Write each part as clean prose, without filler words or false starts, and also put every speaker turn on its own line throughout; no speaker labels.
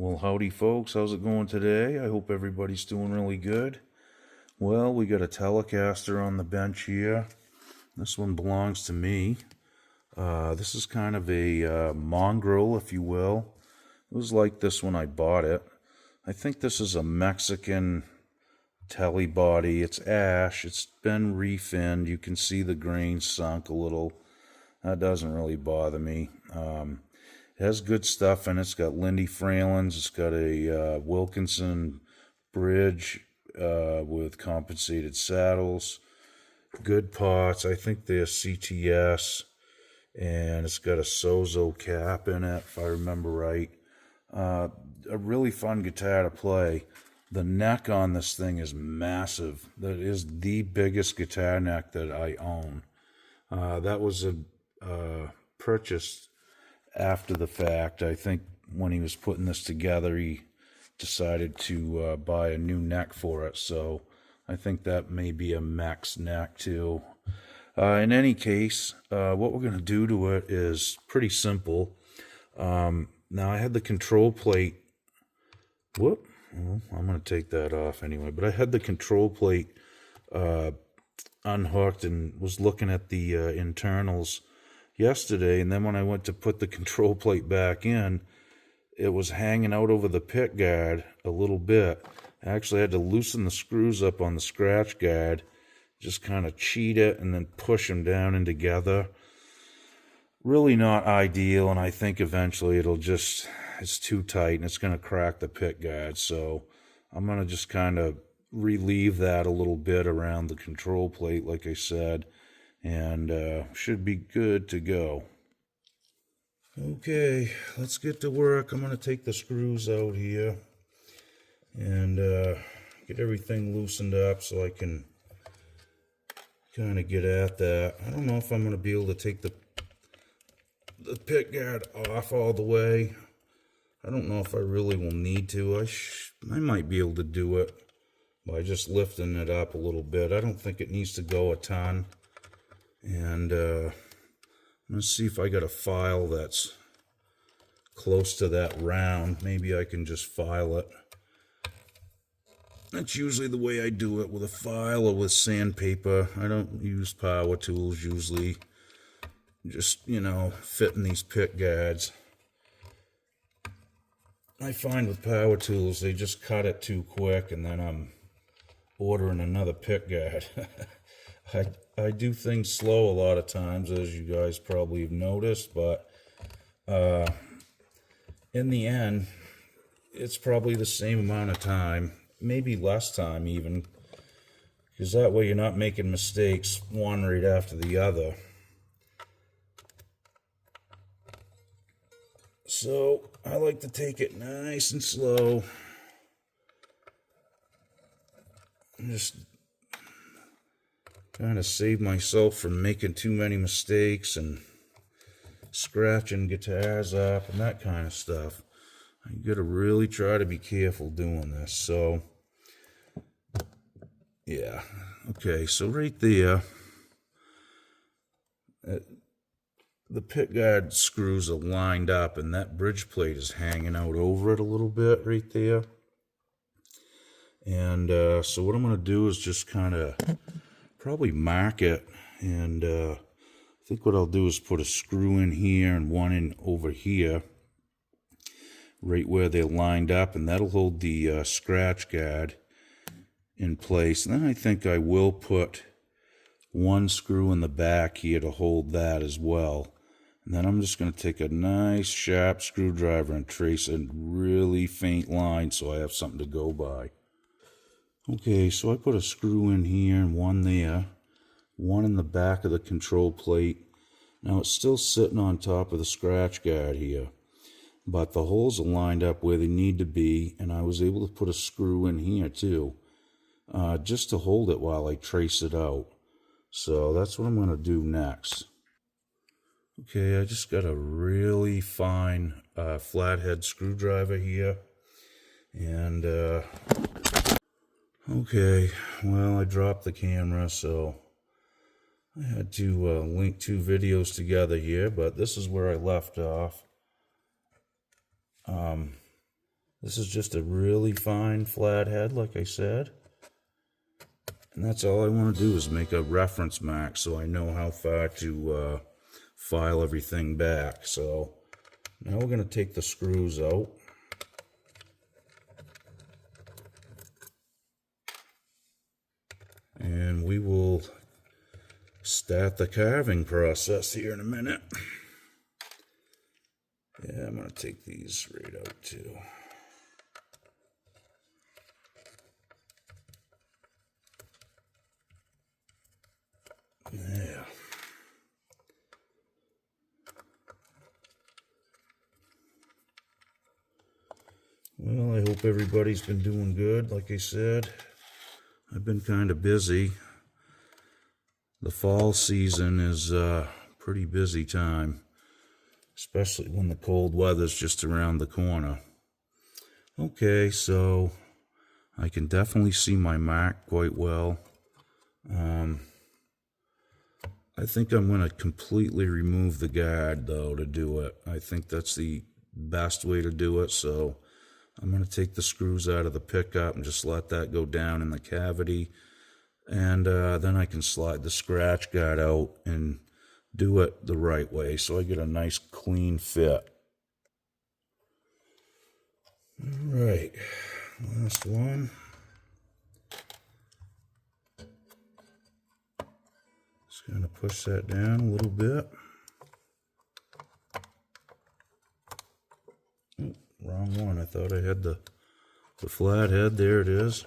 Well, howdy folks, how's it going today? I hope everybody's doing really good. Well, we got a Telecaster on the bench here. This one belongs to me. This is kind of a mongrel, if you will. It was like this when I bought it. I think this is a Mexican telly body. It's ash. It's been refinned. You can see the grain sunk a little. That doesn't really bother me. It has good stuff in it. It's got Lindy Fralins. It's got a Wilkinson bridge with compensated saddles. Good parts. I think they're CTS. And it's got a Sozo cap in it, if I remember right. A really fun guitar to play. The neck on this thing is massive. That is the biggest guitar neck that I own. That was a purchase after the fact. I think when he was putting this together, he decided to buy a new neck for it. So I think that may be a Max neck too. In any case, what we're going to do to it is pretty simple. Now I had the control plate. Whoop. Well, I'm going to take that off anyway. But I had the control plate unhooked and was looking at the internals yesterday. And then when I went to put the control plate back in, it was hanging out over the pickguard a little bit. I actually had to loosen the screws up on the scratch guard, just kind of cheat it and then push them down and together. Really not ideal, and I think eventually it's too tight and it's going to crack the pickguard. So I'm going to just kind of relieve that a little bit around the control plate, like I said, and should be good to go. Okay, let's get to work. I'm going to take the screws out here and get everything loosened up so I can kind of get at that. I don't know if I'm going to be able to take the pickguard off all the way. I don't know if I really will need to. I might be able to do it by just lifting it up a little bit. I don't think it needs to go a ton. And I'm going to see if I got a file that's close to that round. Maybe I can just file it. That's usually the way I do it, with a file or with sandpaper. I don't use power tools usually. Just, fitting these pick guards. I find with power tools, they just cut it too quick, and then I'm ordering another pick guard. I do things slow a lot of times, as you guys probably have noticed, but in the end, it's probably the same amount of time. Maybe less time even, because that way you're not making mistakes one right after the other. So I like to take it nice and slow. Just trying to save myself from making too many mistakes and scratching guitars up and that kind of stuff. You gotta really try to be careful doing this. So yeah, okay, so right there, the pickguard screws are lined up and that bridge plate is hanging out over it a little bit right there. And so what I'm going to do is just kind of probably mark it. And I think what I'll do is put a screw in here and one in over here, right where they're lined up, and that'll hold the scratch guard in place. And then I think I will put one screw in the back here to hold that as well. And then I'm just going to take a nice sharp screwdriver and trace a really faint line so I have something to go by. Okay, so I put a screw in here and one there, one in the back of the control plate. Now it's still sitting on top of the scratch guard here, but the holes are lined up where they need to be, and I was able to put a screw in here too, just to hold it while I trace it out. So that's what I'm going to do next. Okay, I just got a really fine flathead screwdriver here, and okay, well, I dropped the camera, so I had to link two videos together here, but this is where I left off. This is just a really fine flathead, like I said. And that's all I want to do is make a reference mark so I know how far to file everything back. So now we're going to take the screws out. And we will start the carving process here in a minute. Yeah, I'm going to take these right out too. Yeah. Well, I hope everybody's been doing good. Like I said, I've been kind of busy. The fall season is a pretty busy time, especially when the cold weather's just around the corner. Okay, so I can definitely see my mark quite well. I think I'm going to completely remove the guard, though, to do it. I think that's the best way to do it, so I'm going to take the screws out of the pickup and just let that go down in the cavity. And then I can slide the scratch guard out and do it the right way so I get a nice clean fit. All right, last one. Just going to push that down a little bit. Oh, wrong one. I thought I had the flat head. There it is.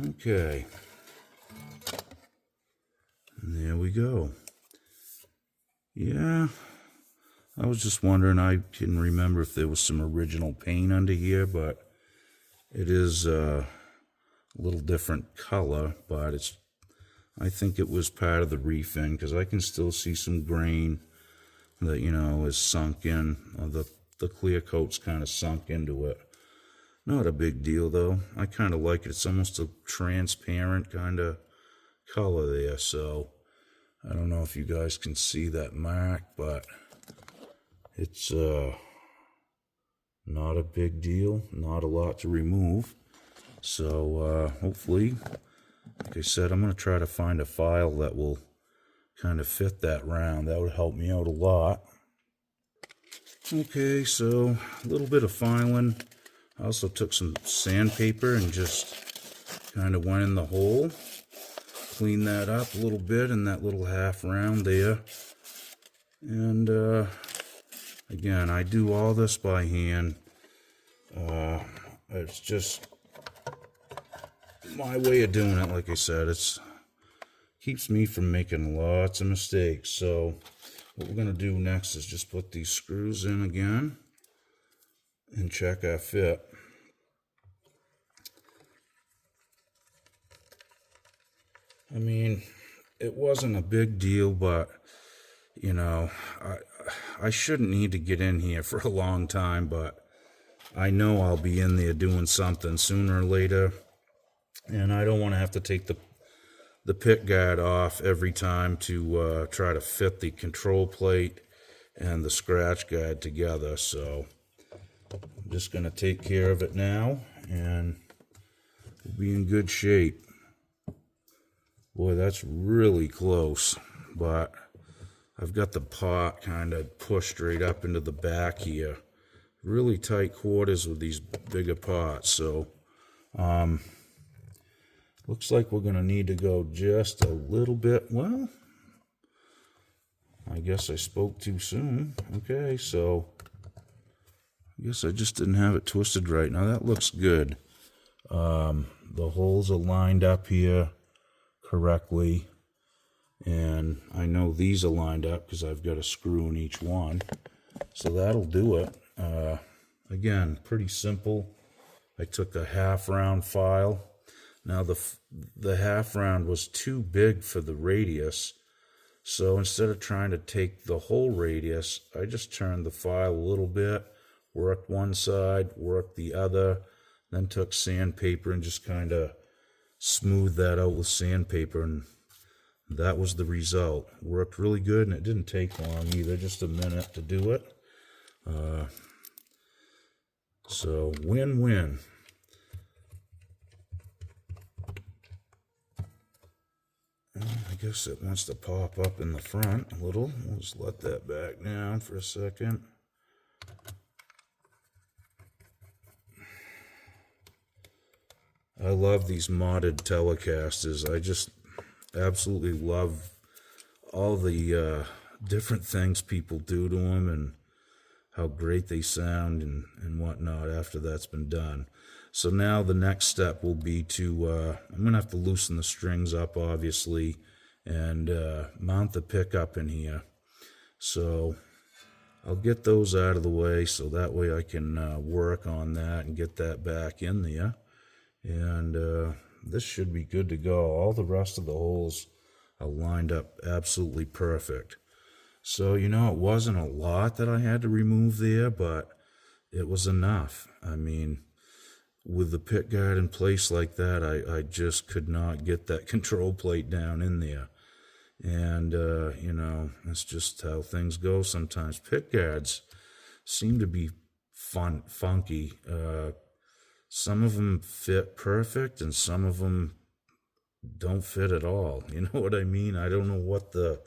Okay. And there we go. Yeah. I was just wondering, I couldn't remember if there was some original paint under here, but it is a little different color, but I think it was part of the refin because I can still see some grain that, you know, is sunk in. The clear coat's kind of sunk into it. Not a big deal, though. I kind of like it. It's almost a transparent kind of color there, so I don't know if you guys can see that mark, but it's not a big deal. Not a lot to remove. So hopefully, like I said, I'm going to try to find a file that will kind of fit that round. That would help me out a lot. Okay, so a little bit of filing. I also took some sandpaper and just kind of went in the hole. Cleaned that up a little bit in that little half round there. And again, I do all this by hand. It's just my way of doing it. Like I said, it's keeps me from making lots of mistakes. So what we're going to do next is just put these screws in again and check our fit. I mean, it wasn't a big deal, but you know, I shouldn't need to get in here for a long time, but I know I'll be in there doing something sooner or later, and I don't want to have to take the pick guard off every time to try to fit the control plate and the scratch guard together. So I'm just going to take care of it now, and we'll be in good shape. Boy, that's really close, but I've got the pot kind of pushed right up into the back here. Really tight quarters with these bigger pots, so looks like we're going to need to go just a little bit. Well, I guess I spoke too soon. Okay, so I guess I just didn't have it twisted right. Now that looks good. The holes are lined up here correctly, and I know these are lined up because I've got a screw in each one, so that'll do it. Again, pretty simple. I took a half round file. Now the half round was too big for the radius, so instead of trying to take the whole radius, I just turned the file a little bit, worked one side, worked the other, then took sandpaper and just kind of smoothed that out with sandpaper, and that was the result. Worked really good, and it didn't take long either, just a minute to do it. So win-win. I guess it wants to pop up in the front a little. We'll just let that back down for a second. I love these modded Telecasters. I just absolutely love all the different things people do to them and how great they sound and whatnot after that's been done. So now the next step will be to, I'm going to have to loosen the strings up, obviously, and mount the pickup in here. So I'll get those out of the way so that way I can work on that and get that back in there. And this should be good to go. All the rest of the holes are lined up absolutely perfect. So, you know, it wasn't a lot that I had to remove there, but it was enough. I mean, with the pickguard in place like that, I just could not get that control plate down in there. And, you know, that's just how things go sometimes. Pickguards seem to be funky. Some of them fit perfect and some of them don't fit at all. You know what I mean? I don't know what the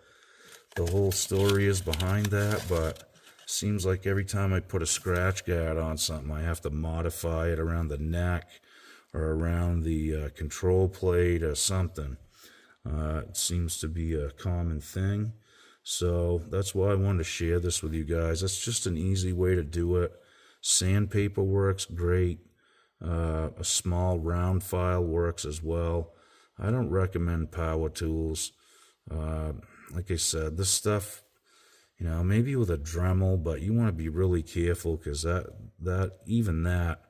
whole story is behind that, but seems like every time I put a scratch guard on something, I have to modify it around the neck or around the control plate or something. It seems to be a common thing. So that's why I wanted to share this with you guys. That's just an easy way to do it. Sandpaper works great. A small round file works as well. I don't recommend power tools. Like I said, this stuff, you know, maybe with a Dremel, but you want to be really careful because even that,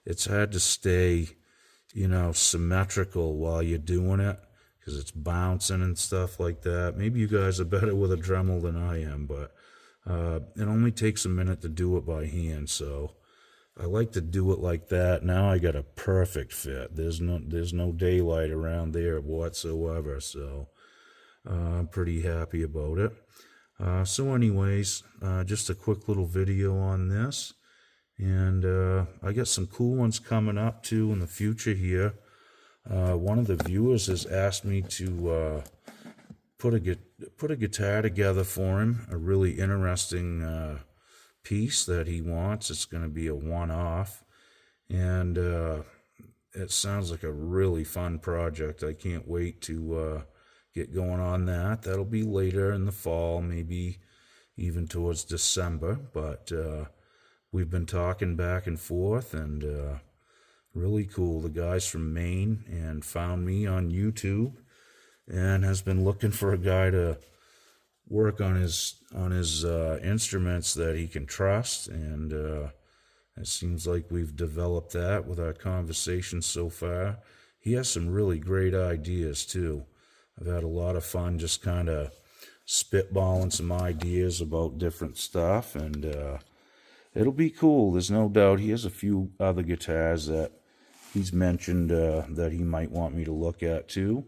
it's hard to stay, you know, symmetrical while you're doing it because it's bouncing and stuff like that. Maybe you guys are better with a Dremel than I am, but it only takes a minute to do it by hand, so I like to do it like that. Now I got a perfect fit. There's no daylight around there whatsoever, so I'm pretty happy about it. So anyways, just a quick little video on this. And I got some cool ones coming up too in the future here. One of the viewers has asked me to put a guitar together for him, a really interesting piece that he wants. It's going to be a one-off, and it sounds like a really fun project. I can't wait to get going on that. That'll be later in the fall, maybe even towards December, but we've been talking back and forth, and really cool. The guy's from Maine and found me on YouTube and has been looking for a guy to work on his instruments that he can trust, and it seems like we've developed that with our conversation so far. He has some really great ideas too. I've had a lot of fun just kind of spitballing some ideas about different stuff, and it'll be cool. There's no doubt he has a few other guitars that he's mentioned that he might want me to look at too.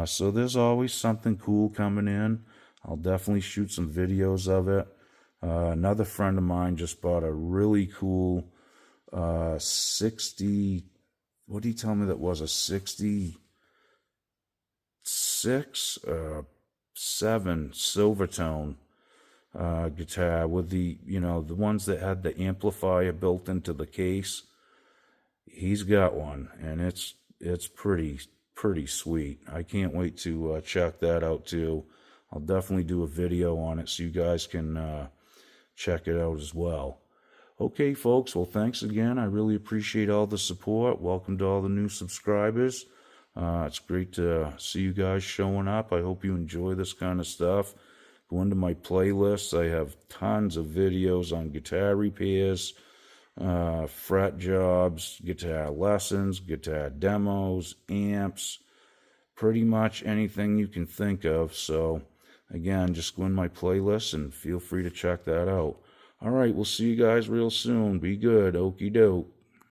So there's always something cool coming in. I'll definitely shoot some videos of it. Another friend of mine just bought a really cool 60, what did he tell me that was, a 66, 7 Silvertone guitar with the, you know, the ones that had the amplifier built into the case. He's got one, and it's pretty sweet. I can't wait to check that out too. I'll definitely do a video on it so you guys can check it out as well. Okay, folks, well, thanks again. I really appreciate all the support. Welcome to all the new subscribers. It's great to see you guys showing up. I hope you enjoy this kind of stuff. Go into my playlists. I have tons of videos on guitar repairs, fret jobs, guitar lessons, guitar demos, amps, pretty much anything you can think of. So again, just go in my playlist and feel free to check that out. All right, we'll see you guys real soon. Be good. Okie doke.